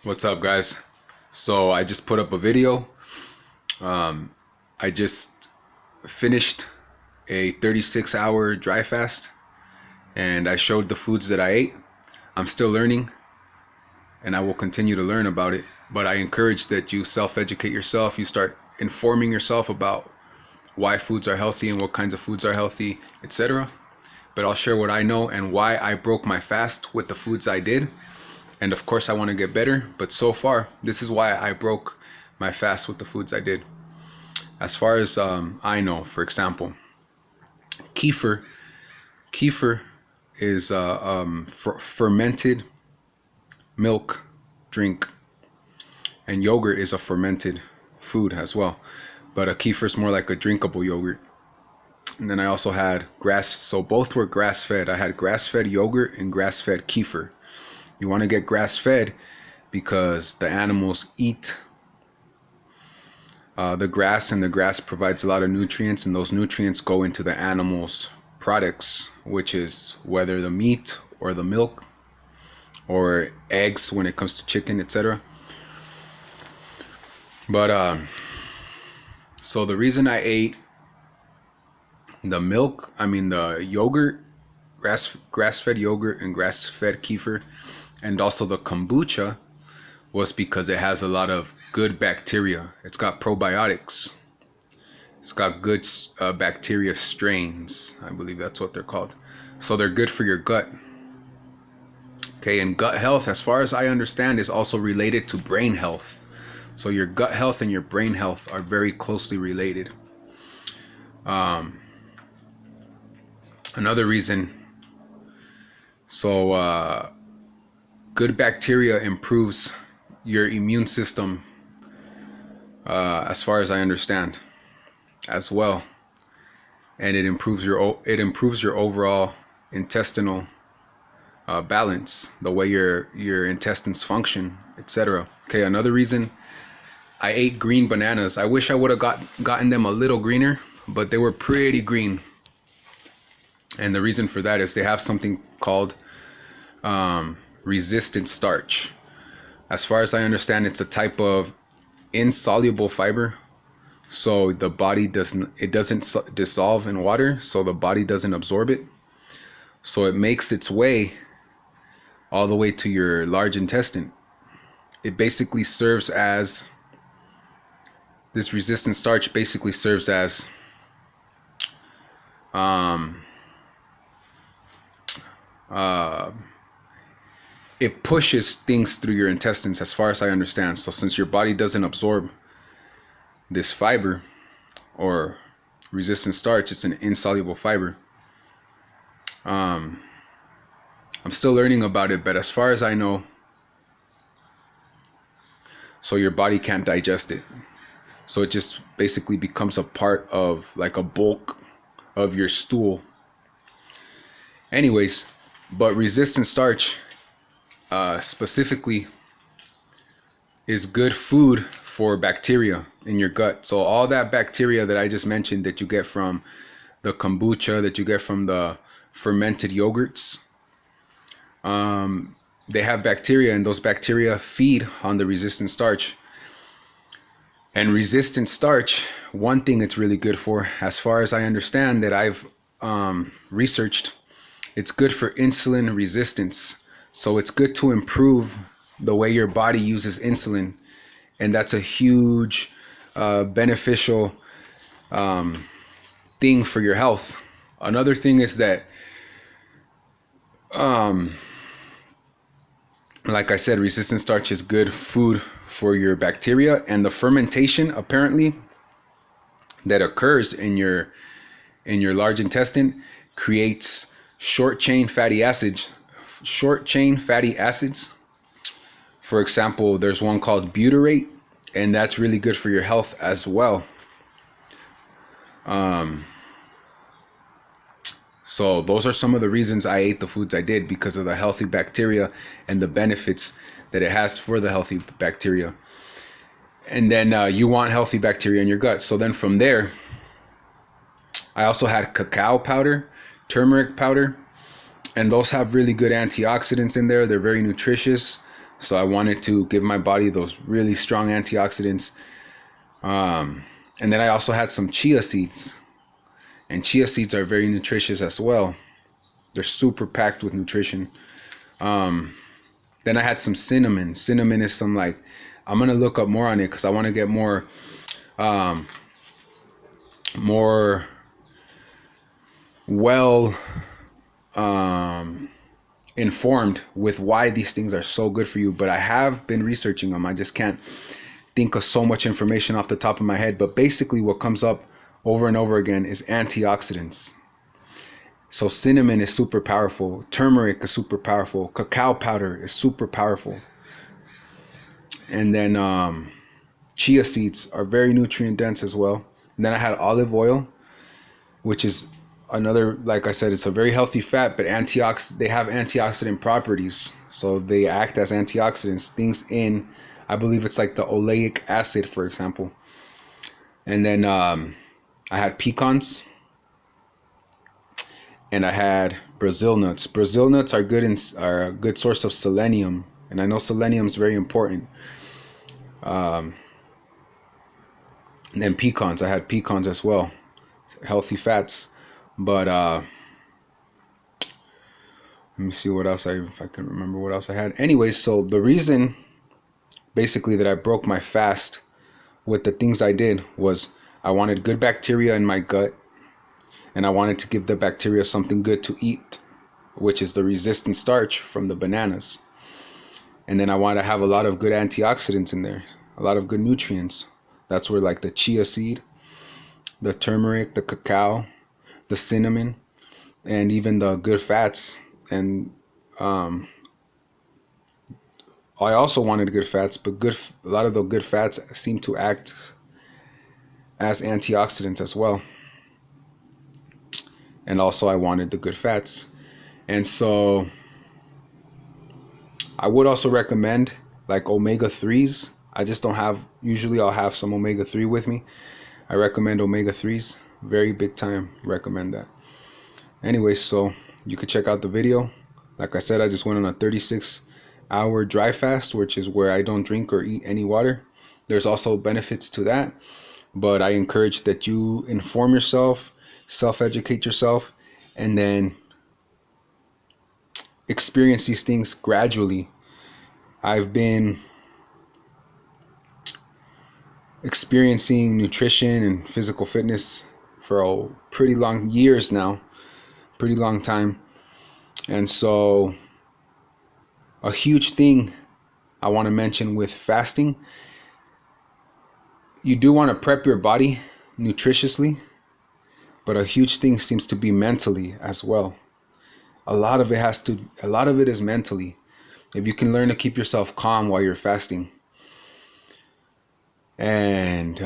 What's up, guys? So I just put up a video. I just finished a 36-hour dry fast, and I showed the foods that I ate. I'm still learning, and I will continue to learn about it. But I encourage that you self-educate yourself. You start informing yourself about why foods are healthy and what kinds of foods are healthy, etc. But I'll share what I know and why I broke my fast with the foods I did. And of course, I want to get better, but so far, this is why I broke my fast with the foods I did. As far as I know, for example, kefir. Kefir is fermented milk drink, and yogurt is a fermented food as well. But a kefir is more like a drinkable yogurt. And then I also had so both were grass-fed. I had grass-fed yogurt and grass-fed kefir. You want to get grass-fed because the animals eat the grass, and the grass provides a lot of nutrients, and those nutrients go into the animals' products, which is whether the meat or the milk or eggs when it comes to chicken, etc. But so the reason I ate the yogurt, grass-fed yogurt and grass-fed kefir, and also the kombucha, was because it has a lot of good bacteria. It's got probiotics. It's got good bacteria strains. I believe that's what they're called. So they're good for your gut. Okay, and gut health, as far as I understand, is also related to brain health. So your gut health and your brain health are very closely related. Another reason, good bacteria improves your immune system, as far as I understand, as well, and it improves your overall intestinal balance, the way your intestines function, etc. Okay, another reason I ate green bananas. I wish I would have gotten them a little greener, but they were pretty green, and the reason for that is they have something called resistant starch. As far as I understand, it's a type of insoluble fiber, so the body doesn't dissolve in water, so the body doesn't absorb it, so it makes its way all the way to your large intestine. It basically serves as this resistant starch basically serves as it pushes things through your intestines, as far as I understand. So since your body doesn't absorb this fiber or resistant starch, it's an insoluble fiber. I'm still learning about it, but as far as I know, so your body can't digest it. So it just basically becomes a part of, like, a bulk of your stool. Anyways, but resistant starch specifically is good food for bacteria in your gut. So all that bacteria that I just mentioned, that you get from the kombucha, that you get from the fermented yogurts, they have bacteria, and those bacteria feed on the resistant starch. And resistant starch, one thing it's really good for, as far as I understand, that I've researched, it's good for insulin resistance. So it's good to improve the way your body uses insulin, and that's a huge beneficial thing for your health. Another thing is that, like I said, resistant starch is good food for your bacteria, and the fermentation apparently that occurs in your large intestine creates short chain fatty acids. For example, there's one called butyrate, and that's really good for your health as well. So those are some of the reasons I ate the foods I did, because of the healthy bacteria and the benefits that it has for the healthy bacteria. And then you want healthy bacteria in your gut. So then from there, I also had cacao powder, turmeric powder, and those have really good antioxidants in there. They're very nutritious. So I wanted to give my body those really strong antioxidants. And then I also had some chia seeds, and chia seeds are very nutritious as well. They're super packed with nutrition. Then I had some cinnamon. Cinnamon is some, like, I'm gonna look up more on it because I want to get more more well informed with why these things are so good for you. But I have been researching them. I just can't think of so much information off the top of my head. But basically what comes up over and over again is antioxidants. So cinnamon is super powerful, turmeric is super powerful, cacao powder is super powerful, and then chia seeds are very nutrient dense as well. And then I had olive oil, which is another, like I said, it's a very healthy fat, but they have antioxidant properties. So they act as antioxidants, things in, I believe it's like the oleic acid, for example. And then I had pecans, and I had Brazil nuts. Brazil nuts are are a good source of selenium, and I know selenium is very important. And then pecans, I had pecans as well, healthy fats. But let me see what else if I can remember what else I had. Anyways, so the reason basically that I broke my fast with the things I did was I wanted good bacteria in my gut, and I wanted to give the bacteria something good to eat, which is the resistant starch from the bananas. And then I wanted to have a lot of good antioxidants in there, a lot of good nutrients. That's where, like, the chia seed, the turmeric, the cacao, the cinnamon, and even the good fats. And I also wanted good fats, but a lot of the good fats seem to act as antioxidants as well. And also I wanted the good fats. And so I would also recommend like omega-3s. I just don't have, usually I'll have some omega-3 with me. I recommend omega-3s, very big time recommend that. Anyway, so you could check out the video. Like I said, I just went on a 36-hour dry fast, which is where I don't drink or eat any water. There's also benefits to that, but I encourage that you inform yourself, self-educate yourself, and then experience these things gradually. I've been experiencing nutrition and physical fitness for a pretty long years now, pretty long time. And so a huge thing I want to mention with fasting, you do want to prep your body nutritiously, but a huge thing seems to be mentally as well. A lot of it is mentally. If you can learn to keep yourself calm while you're fasting, and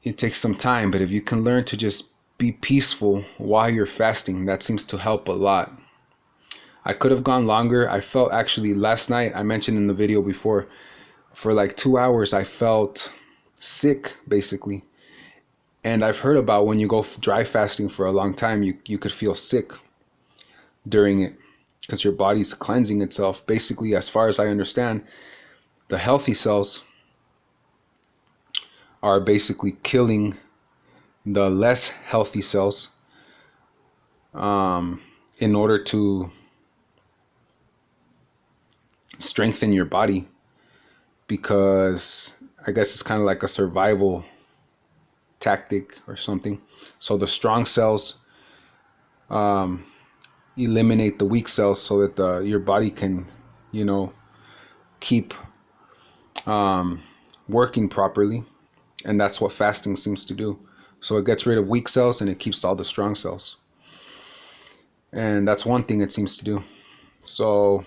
it takes some time, but if you can learn to just be peaceful while you're fasting, that seems to help a lot. I could have gone longer. I felt, actually last night, I mentioned in the video before, for like 2 hours I felt sick basically. And I've heard about when you go dry fasting for a long time, you could feel sick during it because your body's cleansing itself. Basically, as far as I understand, the healthy cells are basically killing the less healthy cells in order to strengthen your body, because I guess it's kind of like a survival tactic or something. So the strong cells eliminate the weak cells so that your body can, keep working properly. And that's what fasting seems to do. So it gets rid of weak cells and it keeps all the strong cells. And that's one thing it seems to do. So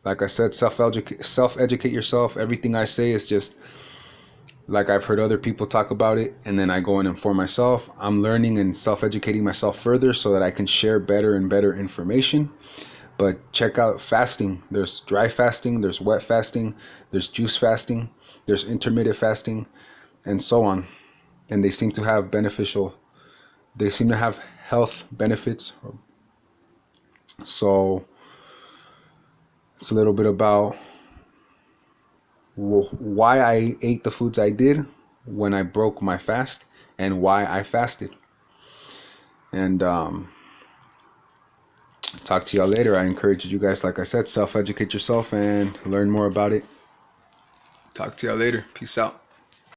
like I said, self-educate yourself. Everything I say is just like I've heard other people talk about it, and then I go and inform myself. I'm learning and self-educating myself further so that I can share better and better information. But check out fasting. There's dry fasting, there's wet fasting, there's juice fasting, there's intermittent fasting, and so on. And they seem to have health benefits. So it's a little bit about why I ate the foods I did when I broke my fast, and why I fasted. And talk to y'all later. I encourage you guys, like I said, self-educate yourself and learn more about it. Talk to y'all later. Peace out.